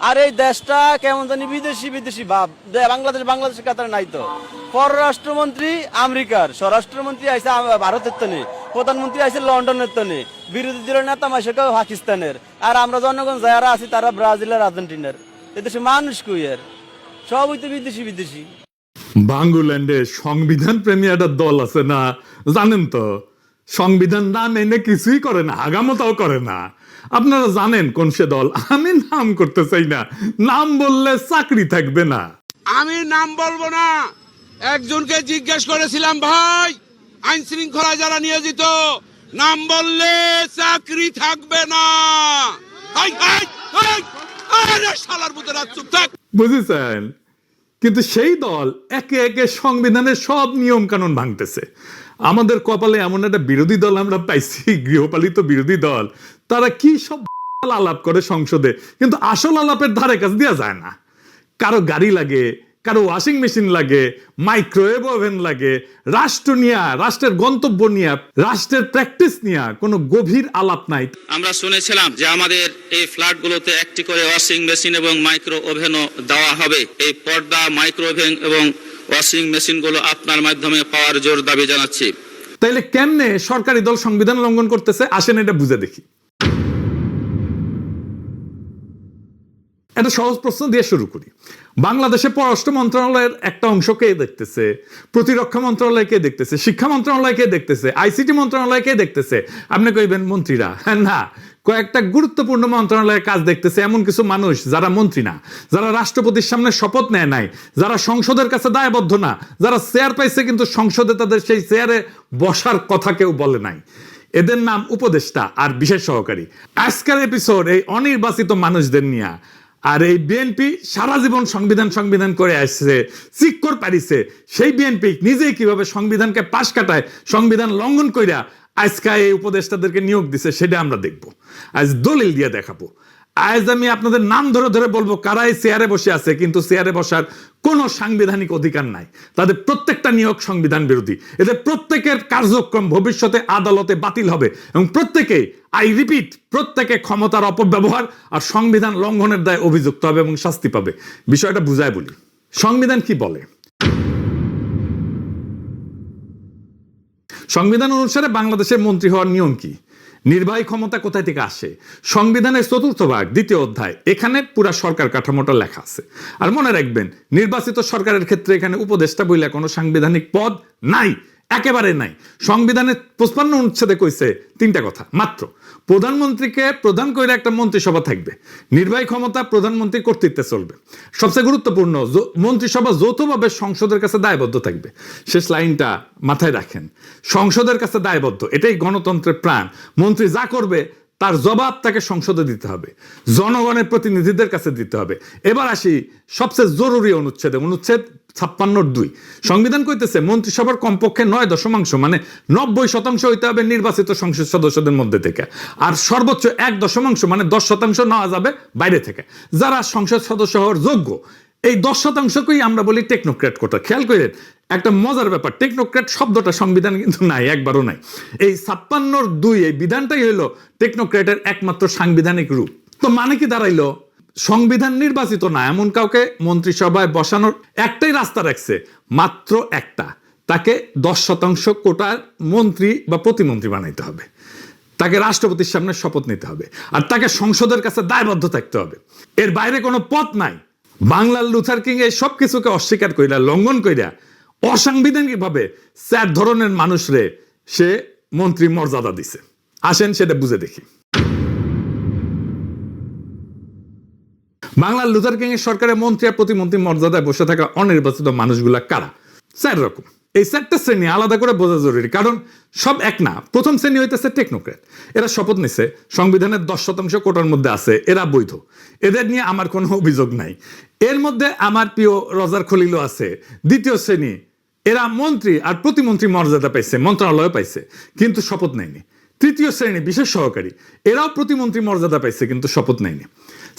আর এই দেশটা কেমন জানি বিদেশি বিদেশি ভাব, বাংলাদেশের কাতারে নাই তো। পররাষ্ট্রমন্ত্রী আমেরিকার, স্বরাষ্ট্রমন্ত্রী আইসে ভারতের তনে, প্রধানমন্ত্রী আইসে লন্ডনের তনে, বিরোধী দলের নেতা মাসে কেউ পাকিস্তানের, আর আমরা জনগণ যারা আছি তারা ব্রাজিলের, আর্জেন্টিনার। এদেশে মানুষ কই আর, সবই তো বিদেশি বিদেশি। বাংলাদেশে সংবিধান প্রেমী একটা দল আছে না, জানেন তো? সংবিধান না মেনে কিছুই করে না, আগামতাও করে না। আপনারা জানেন কোন সে দল? আমি নাম করতে চাই না, নাম বললে চাকরি থাকবে না। আমি নাম বলবো না। একজনকে জিজ্ঞেস করেছিলাম, ভাই আইন শৃঙ্খলা যারা নিয়োজিত, নাম বললে চাকরি থাকবে না। শালার মতো রাত চুপ থাক। বুঝেছেন? কিন্তু সেই দল একে একে সংবিধানের সব নিয়ম কানুন ভাঙতেছে। আমাদের কপালে এমন একটা বিরোধী দল আমরা পাইছি, গৃহপালিত বিরোধী দল। তারা কি সব আলাপ করে সংসদে, কিন্তু আসল আলাপের ধারে কাছ দেওয়া যায় না। কারো গাড়ি লাগে, কারো ওয়াশিং মেশিন লাগে, মাইক্রোওয়েভ ওভেন লাগে, রাষ্ট্র নিয়ে, রাষ্ট্রের গন্তব্য নিয়ে, রাষ্ট্রের প্র্যাকটিস নিয়ে কোনো গভীর আলাপ নাই। আমরা শুনেছিলাম যে আমাদের এই ফ্ল্যাটগুলোতে একটি করে ওয়াশিং মেশিন এবং মাইক্রো ওভেনও দেওয়া হবে। এই পর্দা, মাইক্রো ওভেন এবং ওয়াশিং মেশিনগুলো আপনার মাধ্যমে পাওয়ার জোর দাবি জানাচ্ছি। তাইলে কেমনে সরকারি দল সংবিধান লঙ্ঘন করতেছে? আসেন এটা বুঝে দেখি। একটা সহজ প্রশ্ন দিয়ে শুরু করি। বাংলাদেশের পররাষ্ট্র মন্ত্রণালয়ের একটা অংশ কে দেখতেছে? প্রতিরক্ষা মন্ত্রণালয় কে দেখতেছে? শিক্ষা মন্ত্রণালয় কে দেখতেছে? আইসিটি মন্ত্রণালয় কে দেখতেছে? আপনি কইবেন মন্ত্রীরা। না, কয়েকটা গুরুত্বপূর্ণ মন্ত্রণালয়ের কাজ দেখতেছে এমন কিছু মানুষ যারা মন্ত্রী না, যারা রাষ্ট্রপতির সামনে শপথ নেয় নাই, যারা সংসদের কাছে দায়বদ্ধ না, যারা চেয়ার পাইছে কিন্তু সংসদে তাদের সেই চেয়ারে বসার কথা কেউ বলে নাই। এদের নাম উপদেষ্টা আর বিশেষ সহকারী। আজকের এপিসোড এই অনির্বাচিত মানুষদের নিয়ে। আর এই বিএনপি সারা জীবন সংবিধান করে আসছে, চিক্কর পারিছে। সেই বিএনপি নিজেই কিভাবে সংবিধানকে পাশ কাটায়, সংবিধান লঙ্ঘন কইরা আজকে এই উপদেষ্টাদেরকে নিয়োগ দিছে, সেটা আমরা দেখব। আজ দলিল দিয়ে দেখাবো। আজ আমি আপনাদের নাম ধরে ধরে বলবো কারা এই চেয়ারে বসে আছে, কিন্তু চেয়ারে বসার কোনো সাংবিধানিক অধিকার নাই। তাদের প্রত্যেকটা নিয়োগ সংবিধান বিরোধী। এদের প্রত্যেকের কার্যক্রম ভবিষ্যতে আদালতে বাতিল হবে এবং প্রত্যেকেই, আই রিপিট, প্রত্যেকে ক্ষমতার অপব্যবহার আর সংবিধান লঙ্ঘনের দায়ে অভিযুক্ত হবে এবং শাস্তি পাবে। বিষয়টা বুঝায় বলি। সংবিধান কি বলে? সংবিধান অনুসারে বাংলাদেশের মন্ত্রী হওয়ার নিয়ম কি? নির্বাহী ক্ষমতা কোথায় থেকে আসে? সংবিধানের ৪র্থ ভাগ ২য় অধ্যায়, এখানে পুরা সরকার কাঠামোটা লেখা আছে। আর মনে রাখবেন, নির্বাচিত সরকারের ক্ষেত্রে এখানে উপদেষ্টা বইলে কোনো সাংবিধানিক পদ নাই, একেবারে নাই। সংবিধানের ৫৫ অনুচ্ছেদে কইছে ৩টা কথা মাত্র। প্রধানমন্ত্রীকে প্রধান করে একটা মন্ত্রিসভা থাকবে, নির্বাহী ক্ষমতা প্রধানমন্ত্রীর কর্তৃত্বে চলবে। সবচেয়ে গুরুত্বপূর্ণ, মন্ত্রিসভা যৌথভাবে সংসদের কাছে দায়বদ্ধ থাকবে। শেষ লাইনটা মাথায় রাখেন, সংসদের কাছে দায়বদ্ধ। এটাই গণতন্ত্রের প্রাণ। মন্ত্রী যা করবে তার জবাব তাকে সংসদে দিতে হবে, জনগণের প্রতিনিধিদের কাছে দিতে হবে। এবার আসি সবচেয়ে জরুরি অনুচ্ছেদে, অনুচ্ছেদ ৫৬(২). সংবিধান কইতেছে মন্ত্রিসভার কমপক্ষে ৯ মানে ৯০% হইতে হবে নির্বাচিত সংসদ সদস্যদের মধ্যে থেকে, আর সর্বোচ্চ ১ মানে ১০% নেওয়া যাবে বাইরে থেকে, যারা সংসদ সদস্য হওয়ার যোগ্য। এই ১০%কেই আমরা বলি টেকনোক্র্যাট কোটা। খেয়াল করেন একটা মজার ব্যাপার, টেকনোক্র্যাট শব্দটা সংবিধান কিন্তু নাই, একবারও নাই। এই ৫৬(২) এই বিধানটাই হইল টেকনোক্র্যাটের একমাত্র সাংবিধানিক রূপ। তো মানে কি দাঁড়াইলো? সংবিধান নির্বাচিত না এমন কাউকে মন্ত্রিসভায় বসানোর একটাই রাস্তা রাখছে, মাত্র একটা। তাকে ১০% কোটার মন্ত্রী বা প্রতিমন্ত্রী বানাইতে হবে, তাকে রাষ্ট্রপতির সামনে শপথ নিতে হবে, আর তাকে সংসদের কাছে দায়বদ্ধ থাকতে হবে। এর বাইরে কোনো পথ নাই। বাংলার লুথার কিং এই সব কিছুকে অস্বীকার কইরা, লঙ্ঘন কইরা, অসাংবিধানিক ভাবে ৪ ধরনের মানুষরে সে মন্ত্রী মর্যাদা দিছে। আসেন সেটা বুঝে দেখি। বাংলার লুথার কিং এর সরকারের মন্ত্রী আর প্রতিমন্ত্রী মর্যাদায় বসে থাকা অনির্বাচিত মানুষগুলা কারা? ৪ রকম। এই ৪টা শ্রেণী আলাদা করে বোঝা জরুরি, কারণ সব এক না। প্রথম শ্রেণী হইতেছে টেকনোক্র্যাট। এরা শপথ নিছে, সংবিধানের ১০% কোটার মধ্যে আছে, এরা বৈধ, এদের নিয়ে আমার কোনো অভিযোগ নাই। এর মধ্যে আমার প্রিয় রজার খলিলও আছে। দ্বিতীয় শ্রেণী, এরা মন্ত্রী আর প্রতিমন্ত্রী মর্যাদা পাইছে, মন্ত্রণালয় পাইছে, কিন্তু শপথ নেয়নি। তৃতীয় শ্রেণী বিশেষ সহকারী, এরাও প্রতিমন্ত্রী মর্যাদা পাইছে কিন্তু শপথ নেয়নি।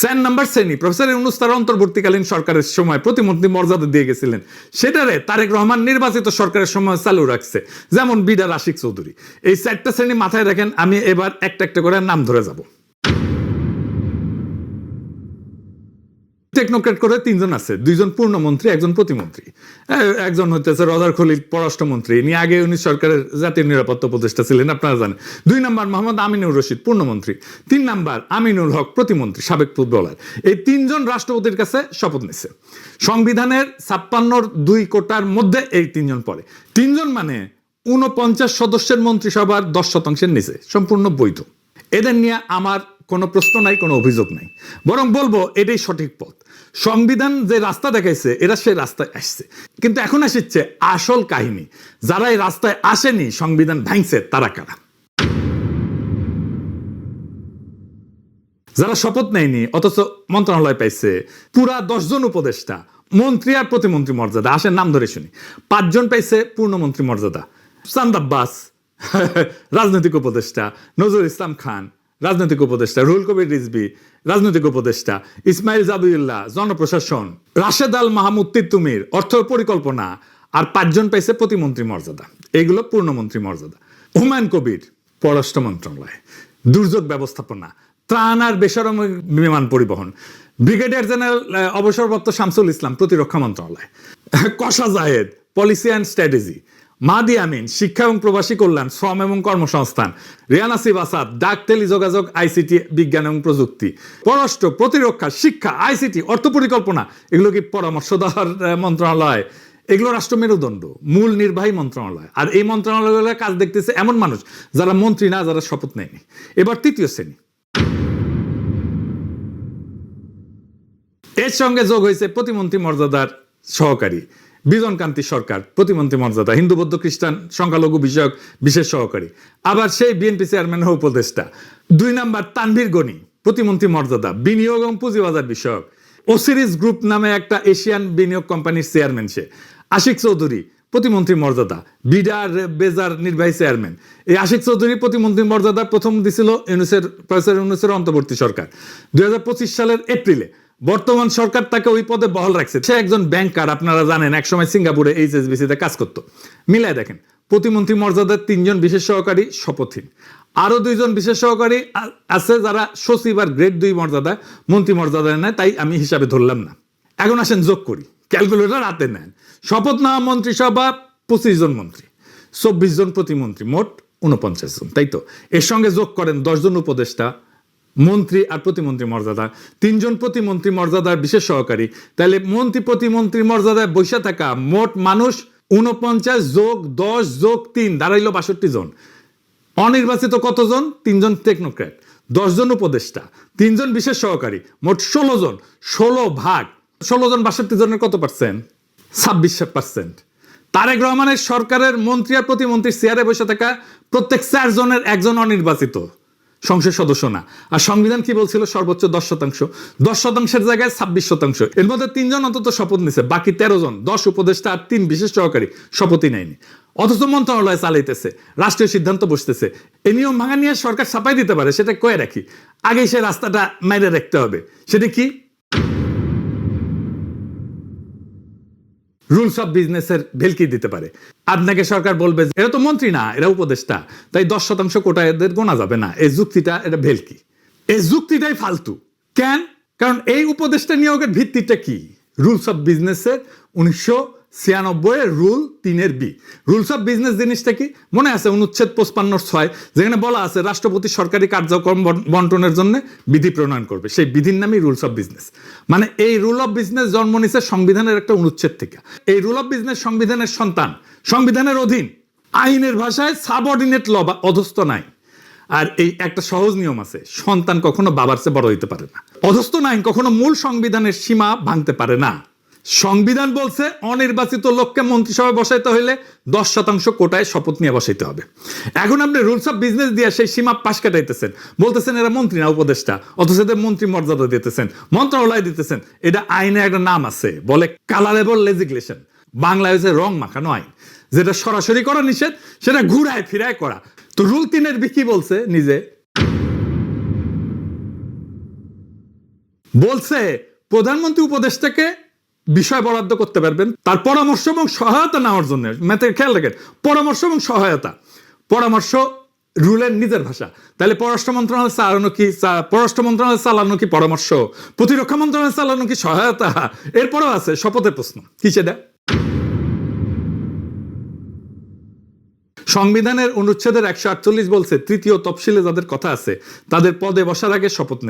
৪ নম্বর শ্রেণী, প্রফেসর ইউনূস তার অন্তর্বর্তীকালীন সরকারের সময় প্রতিমন্ত্রী মর্যাদা দিয়ে গেছিলেন, সেটারে তারেক রহমান নির্বাচিত সরকারের সময় চালু রাখছে, যেমন বিডার আশিক চৌধুরী। এই ৪টা শ্রেণী মাথায় রাখেন, আমি এবার একটা একটা করে নাম ধরে যাব। টেকনোক্রেট করে 3 জন আছে, 2 জন পূর্ণমন্ত্রী, 1 জন প্রতিমন্ত্রী। একজন হইতেছে রজার খলিল, পররাষ্ট্রমন্ত্রী, ইনি আগে উনি সরকারের জাতীয় নিরাপত্তা উপদেষ্টা ছিলেন, আপনারা জানেন। 2 নম্বর মোহাম্মদ আমিনুর রশিদ, পূর্ণমন্ত্রী। 3 নম্বর আমিনুল হক, প্রতিমন্ত্রী, সাবেক ফুটবলার। এই 3 জন রাষ্ট্রপতির কাছে শপথ নিছে। সংবিধানের 56 2 কোটার মধ্যে এই 3 জন পড়ে। 3 জন মানে 49 সদস্যের মন্ত্রিসভার 10% নিচে, সম্পূর্ণ বৈধ। এদের নিয়ে আমার কোনো প্রশ্ন নাই, কোনো অভিযোগ নাই, বরং বলবো এটাই সঠিক পথ। সংবিধান যে রাস্তা দেখাইছে এরা সেই রাস্তায় আসছে, কিন্তু এখন আসছে আসল কাহিনী। যারা এই রাস্তায় আসেনি, সংবিধান ভাঙছে, তারা কারা? যারা শপথ নেয়নি অথচ মন্ত্রণালয় পাইছে, পুরা 10 জন উপদেষ্টা, মন্ত্রী আর প্রতিমন্ত্রী মর্যাদা, আসেন নাম ধরে শুনি। 5 জন পাইছে পূর্ণমন্ত্রী মর্যাদা, চাঁদ আব্বাস রাজনৈতিক উপদেষ্টা, নজরুল ইসলাম খান রাজনৈতিক উপদেষ্টা, রুহুল কবির রিজভী রাজনৈতিক উপদেষ্টা, ইসমাইল জাবিউল্লাহ জনপ্রশাসন, রাশেদ আল মাহমুদ তিতুমির অর্থ পরিকল্পনা, আর 5 জন পাইছে প্রতিমন্ত্রী মর্যাদা। এগুলো পূর্ণমন্ত্রী মর্যাদা। হুমায়ুন কবির পররাষ্ট্র মন্ত্রণালয়, দুর্যোগ ব্যবস্থাপনা, ত্রাণ আর বেসামরিক বিমান পরিবহন, ব্রিগেডিয়ার জেনারেল অবসরপ্রাপ্ত শামসুল ইসলাম প্রতিরক্ষা মন্ত্রণালয়, কশা Zahed policy and strategy, Mahdi Amin শিক্ষা এবং প্রবাসী কল্যাণ, শ্রম এবং কর্মসংস্থান, রিয়ান আসিফ আসাদ ডাক টেলিযোগাযোগ আইসিটি বিজ্ঞান এবং প্রযুক্তি, পররাষ্ট্র, প্রতিরক্ষা, শিক্ষা, আইসিটি, অর্থ পরিকল্পনা। এগুলো কি পরামর্শ দেওয়ার মন্ত্রণালয়? এগুলো রাষ্ট্র মেরুদণ্ড, মূল নির্বাহী মন্ত্রণালয়। আর এই মন্ত্রণালয়ের কাজ দেখতেছে এমন মানুষ যারা মন্ত্রী না, যারা শপথ নেয়নি। এবার 3য় শ্রেণী, এর সঙ্গে যোগ হয়েছে প্রতিমন্ত্রী মর্যাদার সহকারী বিজনকান্তি সরকার, প্রতিমন্ত্রী মর্যাদা, হিন্দু বৌদ্ধ খ্রিস্টান সংখ্যালঘু বিষয়ক বিশেষ সহকারী, আবার সেই বিএনপি চেয়ারম্যানের উপদেষ্টা। 2 নম্বর তানভীর গনি, প্রতিমন্ত্রী মর্যাদা, বিনিয়োগ এবং পুঁজিবাজার বিষয়ক। ওসিরিস গ্রুপ নামে একটা এশিয়ান বিনিয়োগ কোম্পানির চেয়ারম্যান সে। আশিক চৌধুরী প্রতিমন্ত্রী মর্যাদা, বিডার বেজার নির্বাহী চেয়ারম্যান। এই আশিক চৌধুরী প্রতিমন্ত্রী মর্যাদা প্রথম দিছিল প্রফেসর ইউনূসের অন্তর্বর্তী সরকার 2025 সালের এপ্রিলে। বর্তমান সরকার তাকে ওই পদে বহাল রাখছে। সে একজন ব্যাংকার, আপনারা জানেন, একসময় সিঙ্গাপুরে HSBC-তে কাজ করতো। মিলায় দেখেন, প্রতিমন্ত্রী মর্যাদার 3 জন বিশেষ সহকারী শপথহীন, আরো 2 জন বিশেষ সহকারী আছে যারা সচিব আর গ্রেড 2 মর্যাদা, মন্ত্রী মর্যাদায় নেয়, তাই আমি হিসাবে ধরলাম না। এখন আসেন যোগ করি, ক্যালকুলেটর হাতে নেন। শপথ নেওয়া মন্ত্রিসভা 25 জন মন্ত্রী, 24 জন প্রতিমন্ত্রী, মোট 49 জন, তাই তো? এর সঙ্গে যোগ করেন 10 জন উপদেষ্টা, মন্ত্রী আর প্রতিমন্ত্রী মর্যাদা, 3 জন প্রতিমন্ত্রী মর্যাদার বিশেষ সহকারী। তাহলে মন্ত্রী প্রতিমন্ত্রী মর্যাদায় বসে থাকা মোট মানুষ 49 যোগ 10 যোগ 3 দাঁড়াইলো 62 জন। অনির্বাচিত কতজন? 3 জন টেকনোক্র্যাট, 10 জন উপদেষ্টা, 3 জন বিশেষ সহকারী, মোট 16 জন। 16 ভাগ 16 জন 62 জনের কত পার্সেন্ট? 26%। তারেক রহমানের সরকারের মন্ত্রী আর প্রতিমন্ত্রীর চেয়ারে বসে থাকা প্রত্যেক 4 জনের 1 জন অনির্বাচিত সংসদ সদস্য না। আর সংবিধান কি বলছিল? সর্বোচ্চ 10%। 10%-এর জায়গায় 26%। এর মধ্যে 3 জন অন্তত শপথ নিছে, বাকি 13 জন, 10 উপদেষ্টা আর 3 বিশেষ সহকারী শপথই নেয়নি। অথচ মন্ত্রণালয় চালাইতেছে, রাষ্ট্রীয় সিদ্ধান্ত বসতেছে। এই নিয়ম ভাঙা নিয়ে সরকার ছাপাই দিতে পারে, সেটা কয়ে রাখি। আগেই সে রাস্তাটা মেরে রাখতে হবে। সেটা কি? রুলস অফ বিজনেসের ভেলকি দিতে পারে। আপনাকে সরকার বলবে এরা তো মন্ত্রী না, এরা উপদেষ্টা, তাই 10% কোটা এদের গোনা যাবে না। এই যুক্তিটা, এটা ভেলকি, এই যুক্তিটাই ফালতু। কেন? কারণ এই উপদেষ্টা নিয়োগের ভিত্তিটা কি? রুলস অফ বিজনেসের 1996 rule 3-B। Rules of business জিনিসটা কি মনে আছে? অনুচ্ছেদ 55(6) যেখানে বলা আছে রাষ্ট্রপতি সরকারি কার্যক্রম বন্টনের জন্য বিধি প্রণয়ন করবে। সেই বিধির নামই রুলস অফ বিজনেস। মানে এই রুল অফ বিজনেস জন্ম নিছে সংবিধানের একটা অনুচ্ছেদ থেকে। এই রুল অফ বিজনেস সংবিধানের সন্তান, সংবিধানের অধীন, আইনের ভাষায় সাবঅর্ডিনেট ল বা অধস্থ নাই। আর এই একটা সহজ নিয়ম আছে, সন্তান কখনো বাবার চেয়ে বড় হইতে পারে না। অধস্থ আইন কখনো মূল সংবিধানের সীমা ভাঙতে পারে না। সংবিধান বলছে অনির্বাচিত লোককে মন্ত্রিসভায় বসাইতে হইলে 10% কোটায় শপথ নিয়ে বসাইতে হবে। এখন আপনি রুলস অফ বিজনেস দিয়ে সেই সীমা পাশ কাটাইতেছেন, বলতেছেন এরা মন্ত্রী না উপদেষ্টা, অথচ এদের মন্ত্রী মর্যাদা দিতেছেন, মন্ত্রণালয় দিতেছেন। এটা আইনে একটা নাম আছে, বলে কালারেবল লেজিসলেশন। বাংলায় হচ্ছে রং মাখানো আইন। যেটা সরাসরি করা নিষেধ, সেটা ঘুরায় ফিরায় করা। তো রুল 3-B কি বলছে? নিজে বলছে প্রধানমন্ত্রী উপদেষ্টাকে বিষয় বরাদ্দ করতে পারবেন তার পরামর্শ এবং সহায়তা নেওয়ার জন্য। ম্যাথের খেয়াল রাখেন, পরামর্শ এবং সহায়তা। পরামর্শ রুলের নিজের ভাষা। তাহলে পররাষ্ট্র মন্ত্রণালয় চালানো কি পররাষ্ট্র মন্ত্রণালয় চালানো কি পরামর্শ, প্রতিরক্ষা মন্ত্রণালয় চালানো কি সহায়তা? এরপরও আছে শপথের প্রশ্ন, কি সেটা? সংবিধানের অনুচ্ছেদের 148 বলছে তৃতীয় তফসিলে যাদের কথা আছে তাদের পদে বসার আগে শপথ নেবে।